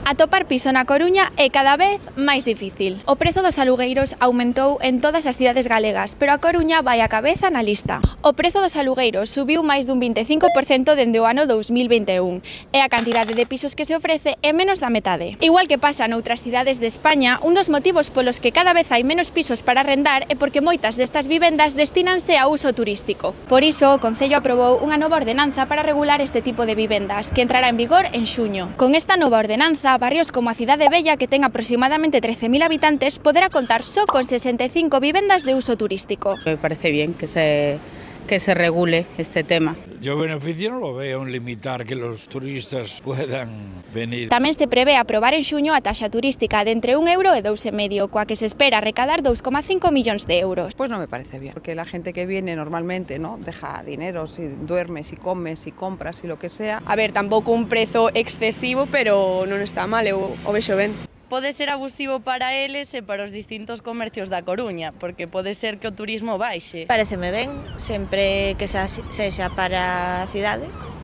Atopar piso na Coruña é cada vez máis difícil. O prezo dos alugueiros aumentou en todas as cidades galegas, pero a Coruña vai á cabeza na lista. O prezo dos alugueiros subiu máis dun 25% dende o ano 2021 e a cantidade de pisos que se ofrece é menos da metade. Igual que pasa noutras cidades de España, un dos motivos polos que cada vez hai menos pisos para arrendar é porque moitas destas vivendas destínanse a uso turístico. Por iso, o Concello aprobou unha nova ordenanza para regular este tipo de vivendas, que entrará en vigor en xuño. Con esta nova ordenanza, barrios como a Cidade Vella, que ten aproximadamente 13.000 habitantes, poderá contar só con 65 vivendas de uso turístico. Me parece bien que se regule este tema. Yo beneficio no lo veo en limitar que los turistas puedan venir. Tamén se prevé aprobar en xuño a taxa turística de entre 1 euro e 2,5, coa que se espera recadar 2,5 millóns de euros. Pues no me parece bien, porque la gente que viene normalmente, ¿no?, deja dinero, si duermes, si comes, si compras, si lo que sea. A ver, tampouco un prezo excesivo, pero non está mal, eu o vexo ben. Pode ser abusivo para eles e para os distintos comercios da Coruña, porque pode ser que o turismo baixe. Paréceme ben, sempre que sexa para a cidade.